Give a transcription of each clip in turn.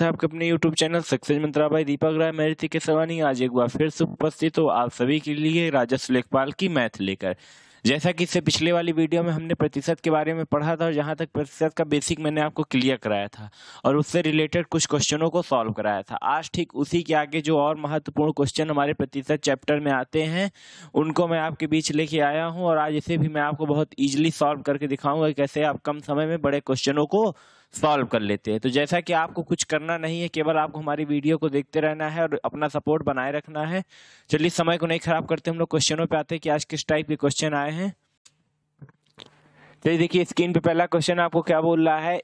आपके अपने YouTube channel success मंत्रा भाई दीपक राय मेहरती के सवानी आज एक बार फिर से उपस्थित हो आप सभी के लिए राजस्व लेखपाल की मैथ लेकर। जैसा कि इससे पिछले वाली वीडियो में हमने प्रतिशत के बारे में पढ़ा था और जहां तक प्रतिशत का बेसिक मैंने आपको क्लियर कराया था और उससे रिलेटेड कुछ क्वेश्चनों को सॉल्व कराया था। आज ठीक उसी के आगे जो और महत्वपूर्ण क्वेश्चन हमारे प्रतिशत चैप्टर में आते हैं उनको मैं आपके बीच लेके आया हूँ और आज इसे भी मैं आपको बहुत ईजिली सॉल्व करके दिखाऊंगा कैसे आप कम समय में बड़े क्वेश्चनों को सॉल्व कर लेते हैं। तो जैसा कि आपको कुछ करना नहीं है, केवल आपको हमारी वीडियो को देखते रहना है और अपना सपोर्ट बनाए रखना है। चलिए समय को नहीं खराब करते, हम लोग क्वेश्चनों पे आते हैं कि आज किस टाइप के क्वेश्चन आए हैं। तो देखिए स्क्रीन पे पहला क्वेश्चन आपको क्या बोल रहा है,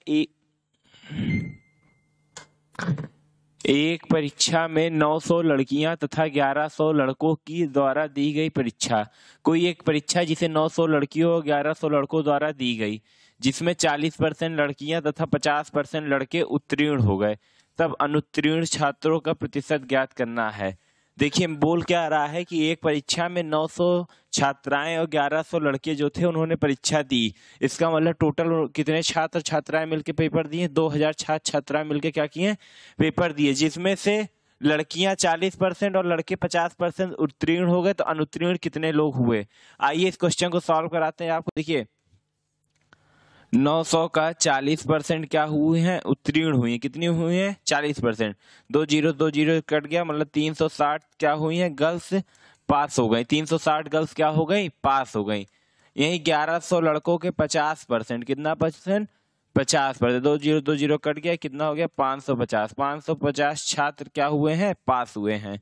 एक परीक्षा में 900 लड़कियां तथा 1100 लड़कों की द्वारा दी गई परीक्षा। कोई एक परीक्षा जिसे 900 लड़कियों और 1100 लड़कों द्वारा दी गई, जिसमें 40% लड़कियां तथा 50% लड़के उत्तीर्ण हो गए, तब अनुत्तीर्ण छात्रों का प्रतिशत ज्ञात करना है। देखिए बोल क्या रहा है कि एक परीक्षा में 900 छात्राएं और 1100 लड़के जो थे उन्होंने परीक्षा दी। इसका मतलब टोटल कितने छात्र छात्राएं मिलकर पेपर दिए, 2000 छात्र छात्राएं मिलकर क्या किए, पेपर दिए, जिसमें से लड़कियां 40% और लड़के 50% उत्तीर्ण हो गए, तो अनुत्तीर्ण कितने लोग हुए। आइए इस क्वेश्चन को सॉल्व कराते हैं। आपको देखिए 900 का 40% क्या हुए हैं, उत्तीर्ण हुई हैं। कितनी हुई हैं, 40%। 2 कट गया, मतलब 360 क्या हुई हैं, गर्ल्स पास हो गई। 360 गर्ल्स क्या हो गई, पास हो गई। यही 1100 लड़कों के 50%, कितना परसेंट, 50%। 2 कट गया, कितना हो गया, 550। 550 छात्र क्या हुए हैं, पास हुए हैं।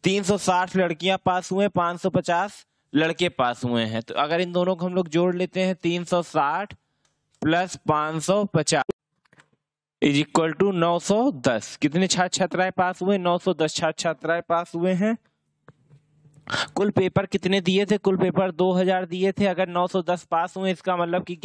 360 लड़कियां पास हुए, 550 लड़के पास हुए हैं। तो अगर इन दोनों को हम लोग जोड़ लेते हैं, 360 प्लस 550 इज इक्वल टू 910। कितने छात्र छात्राएं पास हुए, 910 छात्र छात्राएं पास हुए हैं। कुल पेपर कितने दिए थे, कुल पेपर 2000 दिए थे। अगर 910 पास हुए, इसका मतलब कि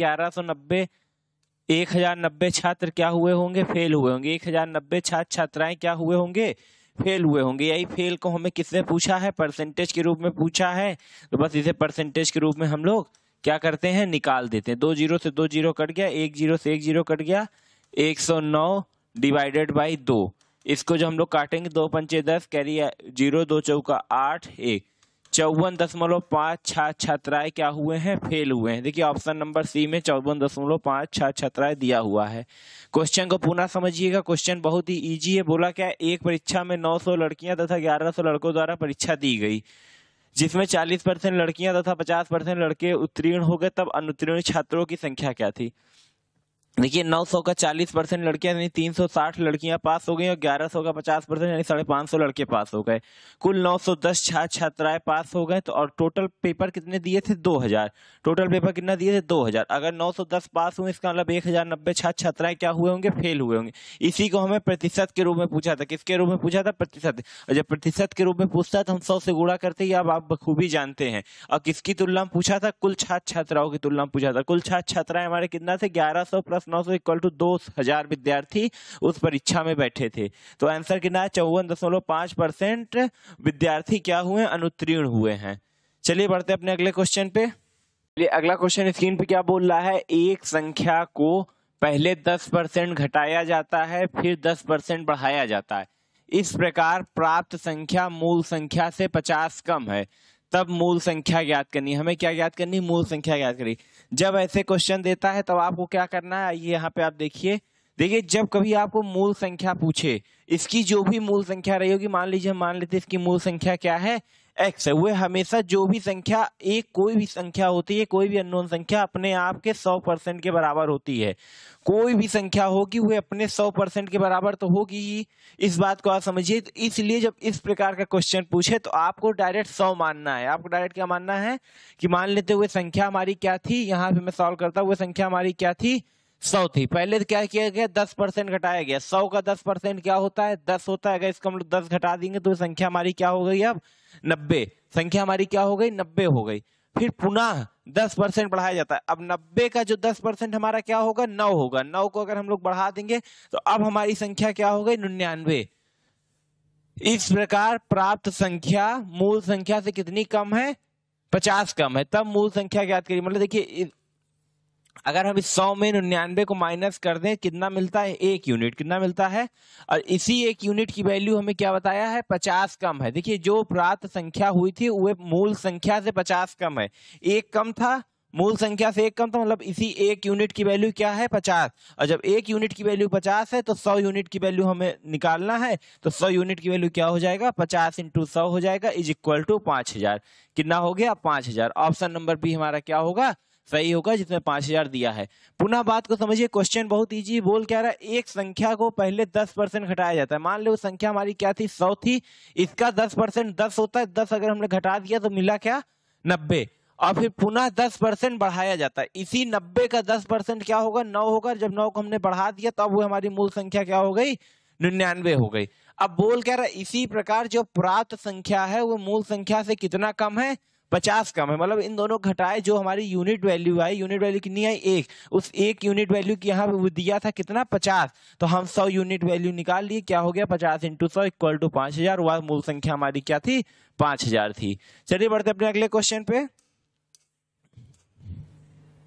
1090 छात्र क्या हुए होंगे, फेल हुए होंगे। 1090 छात्र छात्राएं क्या हुए होंगे, फेल हुए होंगे। यही फेल को हमें किससे पूछा है, परसेंटेज के रूप में पूछा है। तो बस इसे परसेंटेज के रूप में हम लोग क्या करते हैं, निकाल देते हैं। 2 0 से 2 0 कट गया, 1 0 से 1 0 कट गया, 109 डिवाइडेड बाई 2। इसको जो हम लोग काटेंगे, 2 पंचे 10, कैरी 0, 2 चौका 8, 1 54.5 छात्र छात्राएं क्या हुए हैं, फेल हुए हैं। देखिए ऑप्शन नंबर सी में 54.5 छात्र छात्राएं दिया हुआ है। क्वेश्चन को पुनः समझिएगा, क्वेश्चन बहुत ही इजी है। बोला क्या, एक परीक्षा में 900 लड़कियां तथा 1100 लड़कों द्वारा परीक्षा दी गई, जिसमें 40% लड़कियां तथा 50% लड़के उत्तीर्ण हो गए, तब अनुत्तीर्ण छात्रों की संख्या क्या थी। देखिए 900 का 40% लड़कियां यानी 360 लड़कियां पास हो गई और 1100 का 50% यानी 550 लड़के पास हो गए। कुल 910 छात्र छात्राएं पास हो गए। तो और टोटल पेपर कितने दिए थे, 2000। टोटल पेपर कितना दिए थे, 2000। अगर 910 पास हुए, इसका मतलब 1090 छात्र छात्राएं क्या हुए होंगे, फेल हुए होंगे। इसी को हमें प्रतिशत के रूप में पूछा था। किसके रूप में पूछा था, प्रतिशत। और जब प्रतिशत के रूप में पूछता है तो हम 100 से गुणा करते हैं, अब आप बखूबी जानते हैं। और किसकी तुलना में पूछा था, कुल छात्र छात्राओं की तुलना में पूछा था। कुल छात्र छात्राएं हमारे कितना थे, 1100 प्लस 900 इक्वल टू 2000 विद्यार्थी उस परीक्षा में बैठे थे। तो आंसर कितना है, 54.5% विद्यार्थी क्या हुए, अनुत्तीर्ण हुए हैं। चलिए बढ़ते अपने अगले क्वेश्चन पे। अगला क्वेश्चन स्क्रीन पे क्या बोल रहा है, एक संख्या को पहले 10% घटाया जाता है, फिर 10% बढ़ाया जाता है। इस प्रकार प्राप्त संख्या मूल संख्या से 50 कम है, तब मूल संख्या ज्ञात करनी। हमें क्या ज्ञात करनी, मूल संख्या ज्ञात करनी। जब ऐसे क्वेश्चन देता है तब आपको क्या करना है, ये यहाँ पे आप देखिए जब कभी आपको मूल संख्या पूछे, इसकी जो भी मूल संख्या रही होगी, मान लीजिए हम मान लेते हैं इसकी मूल संख्या क्या है, x है। वह हमेशा जो भी संख्या, एक कोई भी संख्या होती है, कोई भी अननोन संख्या अपने आप के 100% के बराबर होती है। कोई भी संख्या होगी वह अपने 100% के बराबर तो होगी ही, इस बात को आप समझिए। तो इसलिए जब इस प्रकार का क्वेश्चन पूछे तो आपको डायरेक्ट 100 मानना है। आपको डायरेक्ट क्या मानना है कि मान लेते हुए संख्या हमारी क्या थी, यहाँ पे मैं सॉल्व करता हुआ, संख्या हमारी क्या थी, 100 थी। पहले क्या किया गया, 10% घटाया गया। 100 का 10% क्या होता है, 10 होता है। अगर इसको हम लोग 10 घटा देंगे तो संख्या हमारी क्या हो गई, अब 90। संख्या हमारी क्या हो गई, 90 हो गई। फिर पुनः 10% बढ़ाया जाता है। अब 90 का जो 10% हमारा क्या होगा, 9 होगा। 9 को अगर हम लोग बढ़ा देंगे तो अब हमारी संख्या क्या हो गई, 99। इस प्रकार प्राप्त संख्या मूल संख्या से कितनी कम है, 50 कम है, तब मूल संख्या ज्ञात करिए। मतलब देखिए अगर हम इस 100 में 99 को माइनस कर दें, कितना मिलता है? 1 यूनिट। कितना मिलता है? और इसी 1 यूनिट की वैल्यू हमें क्या बताया है? 50 कम है। देखिए जो प्राप्त संख्या हुई थी वो मूल संख्या से 50 कम है। 1 कम था, मूल संख्या से 1 कम था, मतलब इसी 1 यूनिट की वैल्यू क्या है? 50। और जब 1 यूनिट की वैल्यू 50 है तो 100 यूनिट की वैल्यू हमें निकालना है। तो 100 यूनिट की वैल्यू क्या हो जाएगा? 50 × 100 हो जाएगा, इज इक्वल टू 5000। कितना हो गया? 5000। ऑप्शन नंबर बी हमारा क्या होगा? सही होगा, जिसमें 5000 दिया है। पुनः बात को समझिए, क्वेश्चन बहुत इजी। बोल क्या रहा है? एक संख्या को पहले 10% घटाया जाता है। मान लो संख्या हमारी क्या थी? 100 थी। इसका 10% 10 होता है। 10 अगर हमने घटा दिया तो मिला क्या? 90। और फिर पुनः 10% बढ़ाया जाता है। इसी 90 का 10% क्या होगा? 9 होगा। जब 9 को हमने बढ़ा दिया तब वो हमारी मूल संख्या क्या हो गई? 99 हो गई। अब बोल क्या रहा है? इसी प्रकार जो प्राप्त संख्या है वो मूल संख्या से कितना कम है? 50 कम है। मतलब इन दोनों घटाए जो हमारी यूनिट वैल्यू आई, यूनिट वैल्यू कितनी आई? 1। उस 1 यूनिट वैल्यू की यहाँ पे दिया था कितना? 50। तो हम 100 यूनिट वैल्यू निकाल लिए। क्या हो गया? 50 × 100 इक्वल टू 5000। वह मूल संख्या हमारी क्या थी? 5000 थी। चलिए बढ़ते अपने अगले क्वेश्चन पे।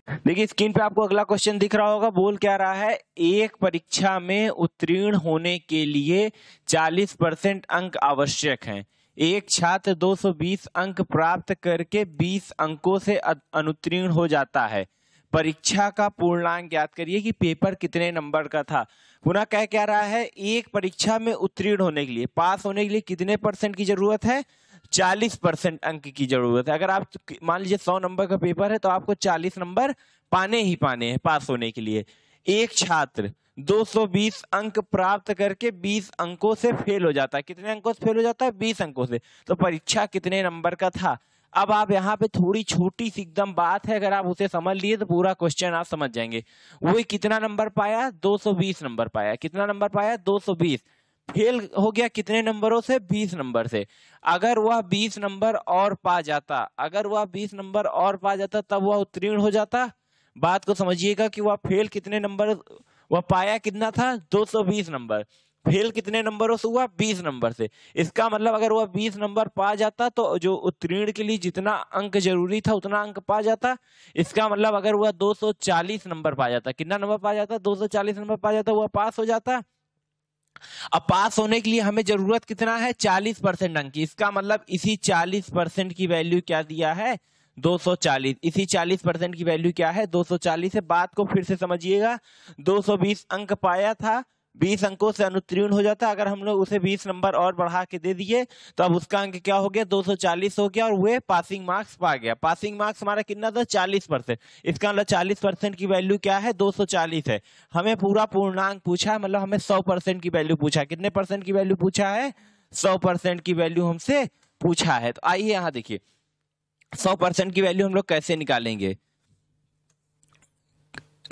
देखिए स्क्रीन पे आपको अगला क्वेश्चन दिख रहा होगा। बोल क्या रहा है? एक परीक्षा में उत्तीर्ण होने के लिए 40% अंक आवश्यक हैं। एक छात्र 220 अंक प्राप्त करके 20 अंकों से अनुत्तीर्ण हो जाता है। परीक्षा का पूर्णांक ज्ञात करिए कि पेपर कितने नंबर का था। पुनः क्या रहा है? एक परीक्षा में उत्तीर्ण होने के लिए, पास होने के लिए कितने % की जरूरत है? 40% अंक की जरूरत है। अगर आप मान लीजिए 100 नंबर का पेपर है तो आपको 40 नंबर पाने ही पाने हैं पास होने के लिए। एक छात्र 220 अंक प्राप्त करके 20 अंकों से फेल हो जाता है। कितने अंकों से फेल हो जाता है? 20 अंकों से। तो परीक्षा कितने नंबर का था? अब आप यहाँ पे थोड़ी छोटी सी एकदम बात है, अगर आप उसे समझ लिए तो पूरा क्वेश्चन आप समझ जाएंगे। वो कितना नंबर पाया? 220 नंबर पाया। कितना नंबर पाया? 220। फेल हो गया कितने नंबरों से? 20 नंबर से। अगर वह 20 नंबर और पा जाता, अगर वह 20 नंबर और पा जाता तब वह उत्तीर्ण हो जाता। बात को समझिएगा कि वह फेल कितने नंबर, वह पाया कितना था? 220 नंबर। फेल कितने नंबरों से हुआ? 20 नंबर से। इसका मतलब अगर वह 20 नंबर पा जाता तो जो उत्तीर्ण के लिए जितना अंक जरूरी था उतना अंक पा जाता। इसका मतलब अगर वह 240 नंबर पा जाता, कितना नंबर पा जाता? 240 नंबर पा जाता, वह पास हो जाता। अब पास होने के लिए हमें जरूरत कितना है? 40% अंक की। इसका मतलब इसी 40% की वैल्यू क्या दिया है? 240। इसी 40% की वैल्यू क्या है? 240 है। बात को फिर से समझिएगा। 220 अंक पाया था, 20 अंकों से अनुत्तीर्ण हो जाता। अगर हम लोग उसे 20 नंबर और बढ़ा के दे दिए तो अब उसका अंक क्या हो गया? 240 हो गया और वह पासिंग मार्क्स पा गया। पासिंग मार्क्स हमारा कितना था? 40%। इसका मतलब 40% की वैल्यू क्या है? 240 है। हमें पूरा पूर्णांक पूछा है, मतलब हमें 100% की वैल्यू पूछा है। कितने % की वैल्यू पूछा है? 100% की वैल्यू हमसे पूछा है। तो आइए यहाँ देखिए 100% की वैल्यू हम लोग कैसे निकालेंगे।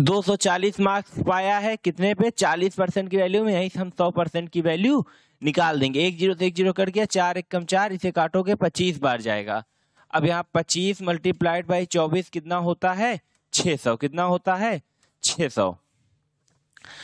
240 मार्क्स पाया है कितने पे? 40% की वैल्यू में। यहीं से हम 100% की वैल्यू निकाल देंगे। 1 0 से 1 0 कट गया, 4 1 कम 4, इसे काटोगे 25 बार जाएगा। अब यहाँ 25 मल्टीप्लाइड बाई 24 कितना होता है? 600। कितना होता है? 600।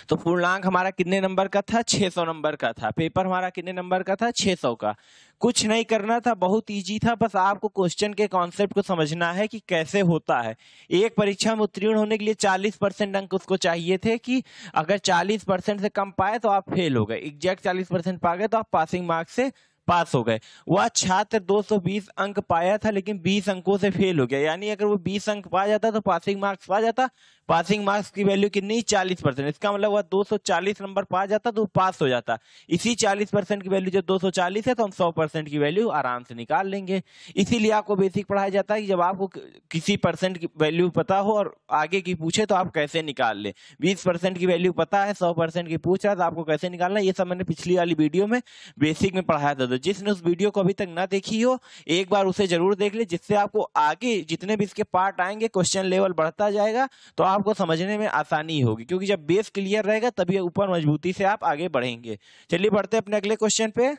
तो पूर्णांक हमारा कितने नंबर का था? 600 नंबर का था। पेपर हमारा कितने नंबर का था? 600 का। कुछ नहीं करना था, बहुत इजी था। बस आपको क्वेश्चन के कॉन्सेप्ट को समझना है कि कैसे होता है। एक परीक्षा में उत्तीर्ण होने के लिए 40% अंक उसको चाहिए थे कि अगर 40% से कम पाए तो आप फेल हो गए। एग्जैक्ट 40% पा गए तो आप पासिंग मार्क्स से पास हो गए। वह छात्र 220 अंक पाया था लेकिन 20 अंकों से फेल हो गया। यानी अगर वो 20 अंक पा जाता तो पासिंग मार्क्स पा जाता। पासिंग मार्क्स की वैल्यू कितनी? 40%। इसका मतलब वह 240 नंबर पा जाता तो पास हो जाता। इसी 40% की वैल्यू जब 240 है तो हम 100% की वैल्यू आराम से निकाल लेंगे। इसीलिए आपको बेसिक पढ़ाया जाता है कि जब आपको किसी % की वैल्यू पता हो और आगे की पूछे तो आप कैसे निकाल ले। 20% की वैल्यू पता है, 100% की पूछ रहा है तो आपको कैसे निकालना, ये सब मैंने पिछली वाली वीडियो में बेसिक में पढ़ाया था। तो जिसने उस वीडियो को अभी तक ना देखी हो एक बार उसे जरूर देख ले, जिससे आपको आगे जितने भी इसके पार्ट आएंगे क्वेश्चन लेवल बढ़ता जाएगा तो आपको समझने में आसानी होगी। क्योंकि जब बेस क्लियर रहेगा तभी ऊपर मजबूती से आप आगे बढ़ेंगे। चलिए बढ़ते हैं अपने अगले क्वेश्चन पे।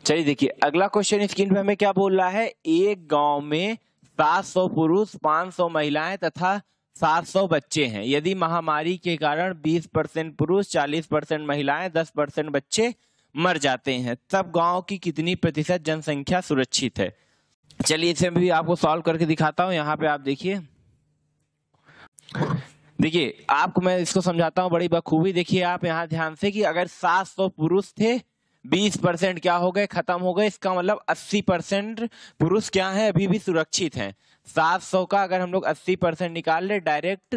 चलिए देखिए अगला क्वेश्चन स्क्रीन पे हमें क्या बोल रहा है। एक गांव में 700 पुरुष, 500 महिलाएं तथा 700 बच्चे हैं। यदि महामारी के कारण 20% पुरुष, 40% महिलाएं, 10% बच्चे मर जाते हैं तब गांव की कितनी प्रतिशत जनसंख्या सुरक्षित है। चलिए इसे भी आपको सॉल्व करके दिखाता हूं। यहाँ पे आप देखिए देखिए आपको मैं इसको समझाता हूँ बड़ी बखूबी। देखिए आप यहाँ ध्यान से कि अगर 700 पुरुष थे, 20% क्या हो गए, खत्म हो गए। इसका मतलब 80% पुरुष क्या है, अभी भी सुरक्षित हैं। 700 का अगर हम लोग 80% निकाल ले डायरेक्ट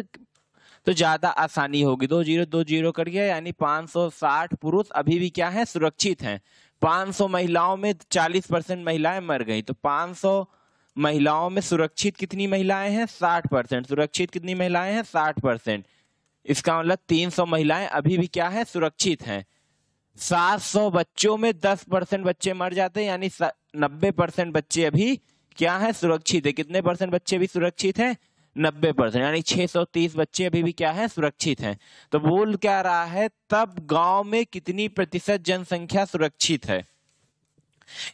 तो ज्यादा आसानी होगी। 2 जीरो कर गया, यानी 560 पुरुष अभी भी क्या है, सुरक्षित हैं। 500 महिलाओं में 40% महिलाएं मर गई, तो 500 महिलाओं में सुरक्षित कितनी महिलाएं हैं, 60%। सुरक्षित कितनी महिलाएं हैं, 60%। इसका मतलब 300 महिलाएं अभी भी क्या है, सुरक्षित हैं। 700 बच्चों में 10% बच्चे मर जाते हैं, यानी 90% बच्चे अभी क्या है, सुरक्षित है। कितने परसेंट बच्चे भी सुरक्षित हैं, 90%, यानी 630 बच्चे अभी भी क्या है, सुरक्षित हैं। तो बोल क्या रहा है, तब गांव में कितनी प्रतिशत जनसंख्या सुरक्षित है।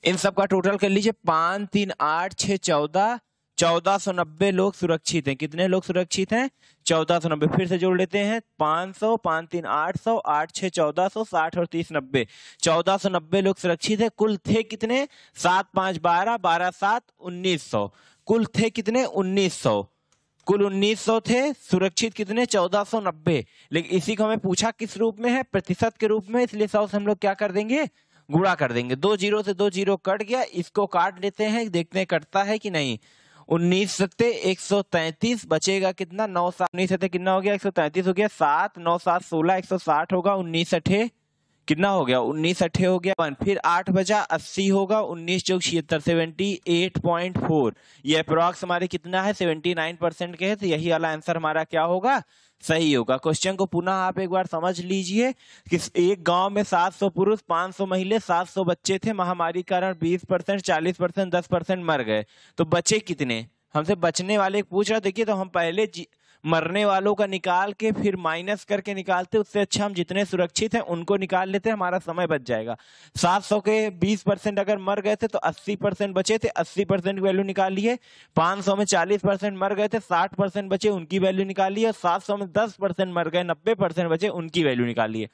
इन सब का टोटल कर लीजिए, 5 3 8 6 14, 1490 लोग सुरक्षित हैं। कितने लोग सुरक्षित हैं, 1490। फिर से जोड़ लेते हैं, 500, 5 3 800, 8 6 1400, 60 और 30 90, 1490 लोग सुरक्षित है। कुल थे कितने, 7 5 12, 12 7 1900। कुल थे कितने, 1900। कुल 1900 थे, सुरक्षित कितने, 1490। लेकिन इसी को हमें पूछा किस रूप में है, प्रतिशत के रूप में, इसलिए 100 से हम लोग क्या कर देंगे, गुणा कर देंगे। 2 जीरो से 2 जीरो कट गया, इसको काट लेते हैं, देखते हैं कटता है कि नहीं। 19 सत्ते 133, बचेगा कितना, 9 7 19 सत्ते कितना हो गया, 133 हो गया। 7 9 7 16, 160 होगा। 19 अठे कितना हो गया, 19 अठे हो गया। फिर 8 बचा, 80 होगा। 19 चौक 76, 78.4। ये अप्रोक्स हमारे कितना है, 79% के है, तो यही वाला आंसर हमारा क्या होगा, सही होगा। क्वेश्चन को पुनः आप एक बार समझ लीजिए कि एक गांव में 700 पुरुष, 500 महिला, 700 बच्चे थे। महामारी के कारण 20%, 40%, 10% मर गए, तो बचे कितने, हमसे बचने वाले पूछ रहा। देखिए तो हम पहले मरने वालों का निकाल के फिर माइनस करके निकालते, उससे अच्छा हम जितने सुरक्षित हैं उनको निकाल लेते, हमारा समय बच जाएगा। 700 के 20% अगर मर गए थे तो 80% बचे थे, 80% की वैल्यू निकाल लिए। 500 में 40% मर गए थे, 60% बचे, उनकी वैल्यू निकाल लिए। 700 में 10% मर गए, 90% बचे, उनकी वैल्यू निकाल लिए।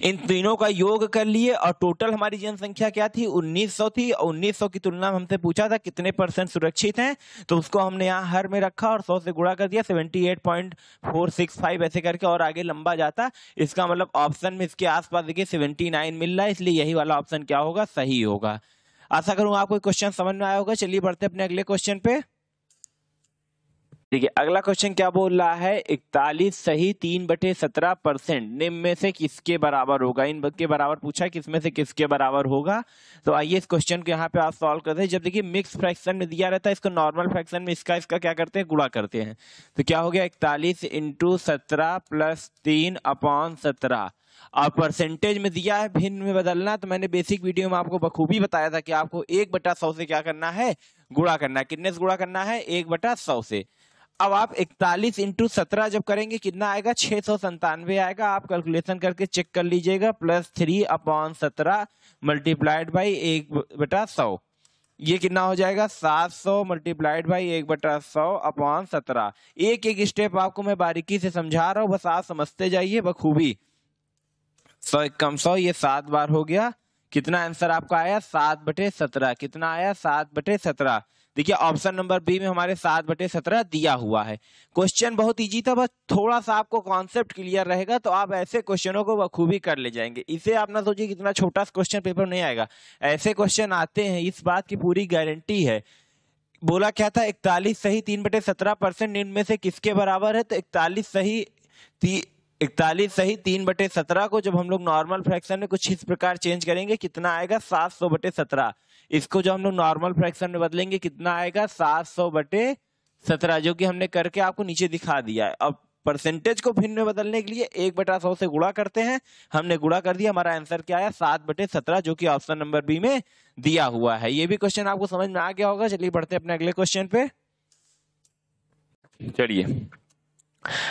इन तीनों का योग कर लिए और टोटल हमारी जनसंख्या क्या थी, 1900 थी। और 1900 की तुलना में हमसे पूछा था कितने परसेंट सुरक्षित हैं, तो उसको हमने यहाँ हर में रखा और 100 से गुणा कर दिया, 78.465 ऐसे करके, और आगे लंबा जाता। इसका मतलब ऑप्शन में इसके आसपास देखिए 79 मिल रहा है, इसलिए यही वाला ऑप्शन क्या होगा, सही होगा। आशा करूं आपको क्वेश्चन समझ में आया होगा। चलिए बढ़ते अपने अगले क्वेश्चन पे। देखिए अगला क्वेश्चन क्या बोल रहा है, 41 सही 3/17% निम्न में से किसके बराबर होगा। इन के बराबर पूछा, किसमें से किसके बराबर होगा। तो आइए इस क्वेश्चन को यहाँ पे आप सॉल्व करते हैं। जब देखिए मिक्स फ्रैक्शन में दिया रहता है, इसको नॉर्मल फ्रैक्शन में इसका क्या करते हैं, गुणा करते हैं। तो क्या हो गया, 41 × 17 + 3/17। और परसेंटेज में दिया है भिन्न में बदलना, तो मैंने बेसिक वीडियो में आपको बखूबी बताया था कि आपको 1/100 से क्या करना है, गुणा करना है। कितने से गुणा करना है, 1/100 से। अब आप 41 × 17 जब करेंगे कितना आएगा, 697 आएगा। आप कैलकुलेशन करके चेक कर लीजिएगा। +3/17 मल्टीप्लाइड बाई 1/100, ये कितना हो जाएगा, 700 मल्टीप्लाइड बाई 1/100/17। एक एक स्टेप आपको मैं बारीकी से समझा रहा हूं, बस आप समझते जाइए बखूबी। 100 कम 100, ये 7 बार हो गया। कितना आंसर आपका आया, 7/17। कितना आया, 7/17। देखिए ऑप्शन नंबर बी में हमारे 7/17 दिया हुआ है। क्वेश्चन बहुत इजी था, बस थोड़ा सा आपको कॉन्सेप्ट क्लियर रहेगा तो आप ऐसे क्वेश्चनों को बखूबी कर ले जाएंगे। इसे आप ना सोचिए कितना छोटा क्वेश्चन पेपर नहीं आएगा, ऐसे क्वेश्चन आते हैं, इस बात की पूरी गारंटी है। बोला क्या था, 41 सही 3/17% निम्न में से किसके बराबर है। तो 41 सही 3/17 को जब हम लोग नॉर्मल फ्रैक्शन में कुछ इस प्रकार चेंज करेंगे, कितना आएगा, 700/17। इसको जो हम लोग नॉर्मल फ्रैक्शन में बदलेंगे कितना आएगा, 700/17, जो कि हमने करके आपको नीचे दिखा दिया है। अब परसेंटेज को भिन्न में बदलने के लिए 1/100 से गुणा करते हैं। हमने गुणा कर दिया, हमारा आंसर क्या आया, 7/17, जो कि ऑप्शन नंबर बी में दिया हुआ है। ये भी क्वेश्चन आपको समझ में आ गया होगा। चलिए बढ़ते हैं अपने अगले क्वेश्चन पे। चलिए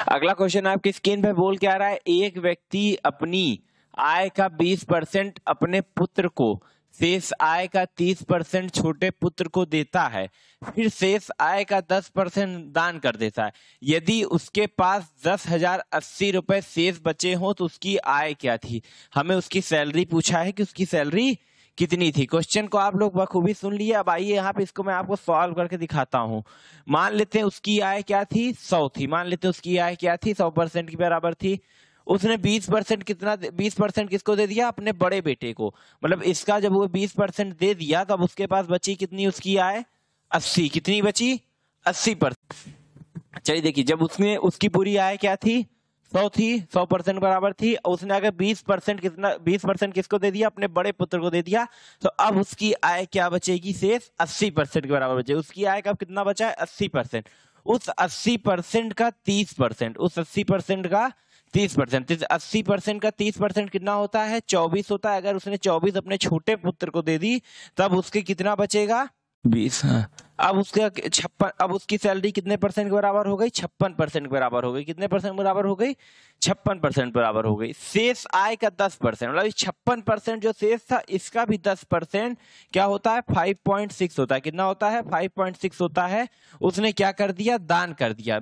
अगला क्वेश्चन आपकी स्क्रीन पे बोल क्या रहा है, एक व्यक्ति अपनी आय का 20% अपने पुत्र को, शेष आय का 30% छोटे पुत्र को देता है, फिर शेष आय का 10% दान कर देता है। यदि उसके पास 10,080 रुपए शेष बचे हों तो उसकी आय क्या थी। हमें उसकी सैलरी पूछा है कि उसकी सैलरी कितनी थी। क्वेश्चन को आप लोग बखूबी सुन लिए। अब आइए यहाँ पे इसको मैं आपको सॉल्व करके दिखाता हूँ। मान लेते हैं उसकी आय क्या थी, 100 थी। मान लेते हैं उसकी आय क्या थी, 100% के बराबर थी। उसने 20% कितना, 20% किसको दे दिया, अपने बड़े बेटे को। मतलब इसका जब वो 20% दे दिया तब उसके पास बची कितनी उसकी आय, 80। कितनी बची, 80%। चलिए देखिए, जब उसने, उसकी पूरी आय क्या थी, 100 थी, 100% बराबर थी। उसने अगर 20% कितना, 20% किसको दे दिया, अपने बड़े पुत्र को दे दिया, तो अब उसकी आय क्या बचेगी, शेष 80% के बराबर बचेगी। उसकी आय का कितना बचा है, 80%। उस 80% का 30%, उस 80% का 30%, 80% का 30% कितना होता है, 24 होता है। अगर उसने 24 अपने छोटे पुत्र को दे दी तब उसके कितना बचेगा, 20। हाँ, अब उसका 56, अब उसकी सैलरी कितने परसेंट के बराबर हो गई, 56% के बराबर हो गई। कितने परसेंट बराबर हो गई, 56% बराबर हो गई। शेष आय का 10%, मतलब 56% जो शेष था इसका भी 10% क्या होता है, 5.6 होता है। कितना होता है, 5.6 होता है। उसने क्या कर दिया, दान कर दिया।